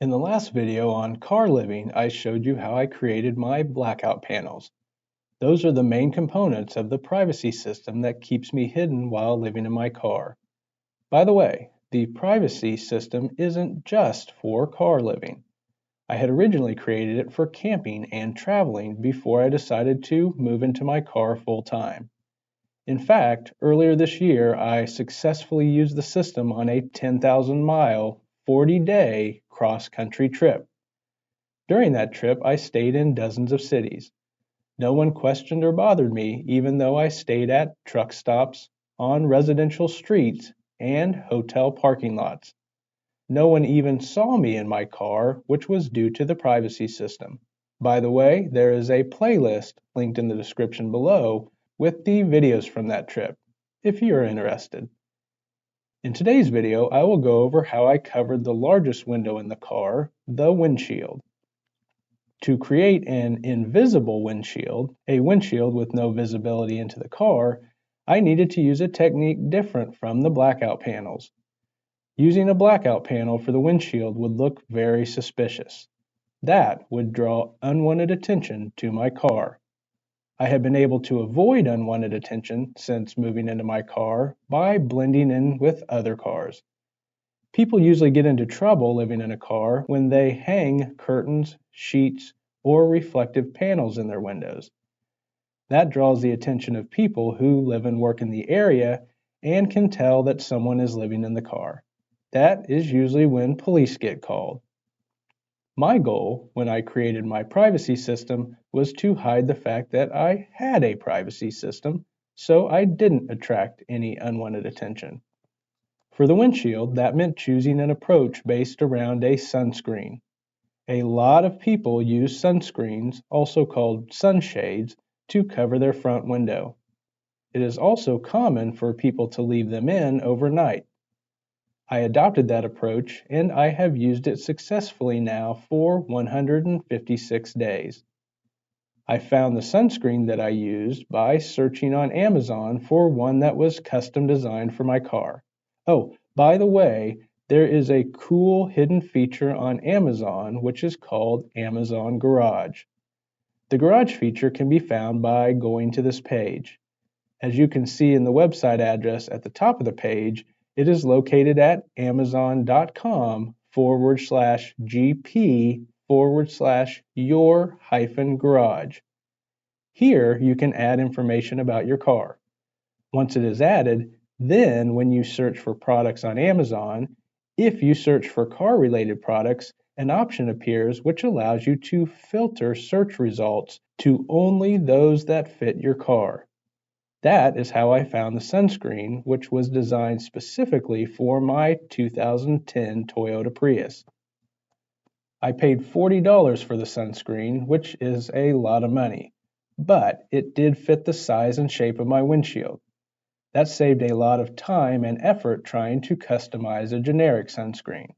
In the last video on car living, I showed you how I created my blackout panels. Those are the main components of the privacy system that keeps me hidden while living in my car. By the way, the privacy system isn't just for car living. I had originally created it for camping and traveling before I decided to move into my car full time. In fact, earlier this year, I successfully used the system on a 10,000-mile, 40-day cross-country trip. During that trip, I stayed in dozens of cities. No one questioned or bothered me, even though I stayed at truck stops, on residential streets, and hotel parking lots. No one even saw me in my car, which was due to the privacy system. By the way, there is a playlist linked in the description below with the videos from that trip, if you are interested. In today's video, I will go over how I covered the largest window in the car, the windshield. To create an invisible windshield, a windshield with no visibility into the car, I needed to use a technique different from the blackout panels. Using a blackout panel for the windshield would look very suspicious. That would draw unwanted attention to my car. I have been able to avoid unwanted attention since moving into my car by blending in with other cars. People usually get into trouble living in a car when they hang curtains, sheets, or reflective panels in their windows. That draws the attention of people who live and work in the area and can tell that someone is living in the car. That is usually when police get called. My goal when I created my privacy system was to hide the fact that I had a privacy system, so I didn't attract any unwanted attention. For the windshield, that meant choosing an approach based around a sunscreen. A lot of people use sunscreens, also called sunshades, to cover their front window. It is also common for people to leave them in overnight. I adopted that approach and I have used it successfully now for 156 days. I found the sunscreen that I used by searching on Amazon for one that was custom designed for my car. Oh, by the way, there is a cool hidden feature on Amazon which is called Amazon Garage. The Garage feature can be found by going to this page. As you can see in the website address at the top of the page, it is located at amazon.com/GP/your-garage. Here you can add information about your car. Once it is added, then when you search for products on Amazon, if you search for car-related products, an option appears which allows you to filter search results to only those that fit your car. That is how I found the sunscreen, which was designed specifically for my 2010 Toyota Prius. I paid $40 for the sunscreen, which is a lot of money, but it did fit the size and shape of my windshield. That saved a lot of time and effort trying to customize a generic sunscreen.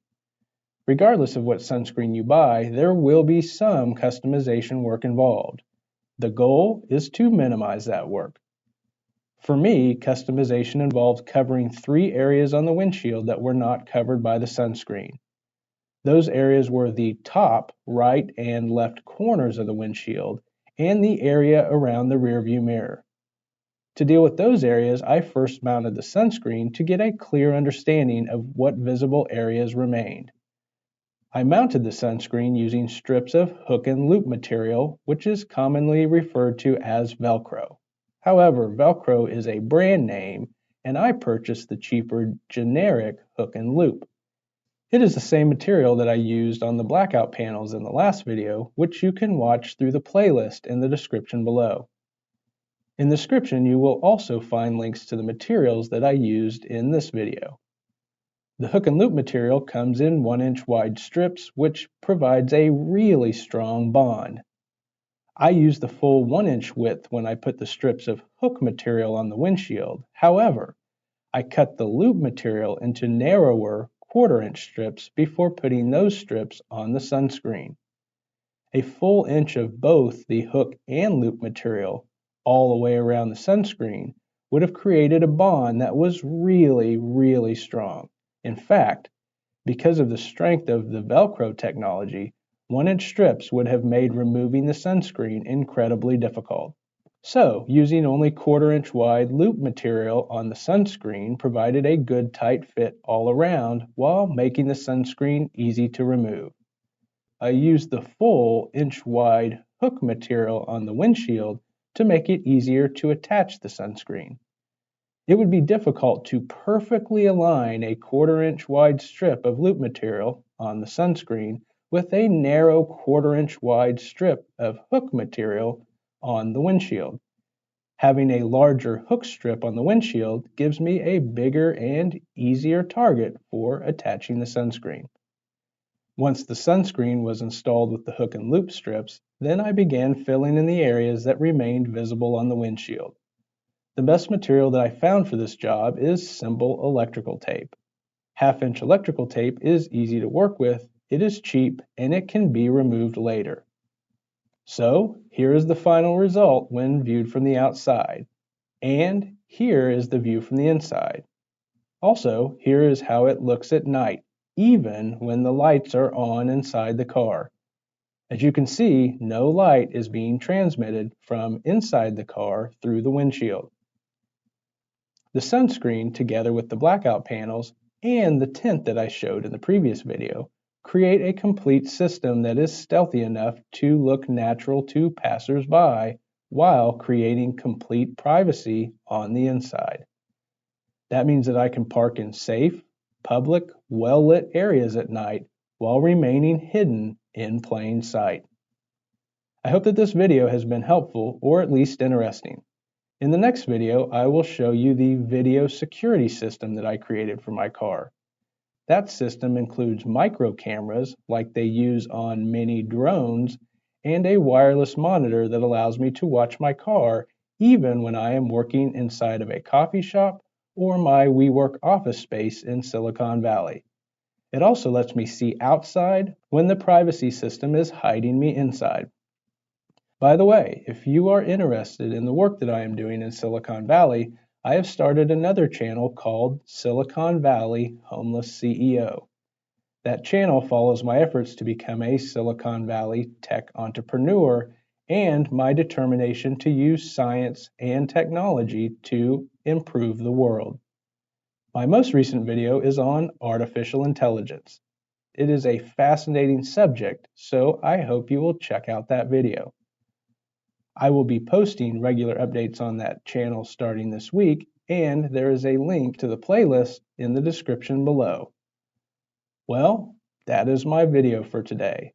Regardless of what sunscreen you buy, there will be some customization work involved. The goal is to minimize that work. For me, customization involved covering 3 areas on the windshield that were not covered by the sunscreen. Those areas were the top, right, and left corners of the windshield, and the area around the rearview mirror. To deal with those areas, I first mounted the sunscreen to get a clear understanding of what visible areas remained. I mounted the sunscreen using strips of hook and loop material, which is commonly referred to as Velcro. However, Velcro is a brand name, and I purchased the cheaper generic hook and loop. It is the same material that I used on the blackout panels in the last video, which you can watch through the playlist in the description below. In the description, you will also find links to the materials that I used in this video. The hook and loop material comes in 1-inch wide strips, which provides a really strong bond. I used the full 1-inch width when I put the strips of hook material on the windshield. However, I cut the loop material into narrower 1/4-inch strips before putting those strips on the sunscreen. A full inch of both the hook and loop material all the way around the sunscreen would have created a bond that was really strong. In fact, Because of the strength of the Velcro technology, 1-inch strips would have made removing the sunscreen incredibly difficult. So, using only 1/4-inch wide loop material on the sunscreen provided a good tight fit all around while making the sunscreen easy to remove. I used the full inch wide hook material on the windshield to make it easier to attach the sunscreen. It would be difficult to perfectly align a 1/4-inch wide strip of loop material on the sunscreen with a narrow 1/4-inch wide strip of hook material on the windshield. Having a larger hook strip on the windshield gives me a bigger and easier target for attaching the sunscreen. Once the sunscreen was installed with the hook and loop strips, then I began filling in the areas that remained visible on the windshield. The best material that I found for this job is simple electrical tape. 1/2-inch electrical tape is easy to work with, it is cheap, and it can be removed later. So, here is the final result when viewed from the outside. And here is the view from the inside. Also, here is how it looks at night, even when the lights are on inside the car. As you can see, no light is being transmitted from inside the car through the windshield. The sunscreen, together with the blackout panels and the tint that I showed in the previous video, create a complete system that is stealthy enough to look natural to passers-by while creating complete privacy on the inside. That means that I can park in safe, public, well-lit areas at night while remaining hidden in plain sight. I hope that this video has been helpful or at least interesting. In the next video, I will show you the video security system that I created for my car. That system includes micro cameras like they use on many drones and a wireless monitor that allows me to watch my car even when I am working inside of a coffee shop or my WeWork office space in Silicon Valley. It also lets me see outside when the privacy system is hiding me inside. By the way, if you are interested in the work that I am doing in Silicon Valley, I have started another channel called Silicon Valley Homeless CEO. That channel follows my efforts to become a Silicon Valley tech entrepreneur and my determination to use science and technology to improve the world. My most recent video is on artificial intelligence. It is a fascinating subject, so I hope you will check out that video. I will be posting regular updates on that channel starting this week, and there is a link to the playlist in the description below. Well, that is my video for today.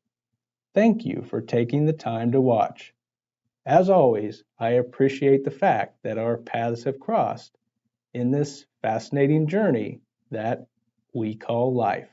Thank you for taking the time to watch. As always, I appreciate the fact that our paths have crossed in this fascinating journey that we call life.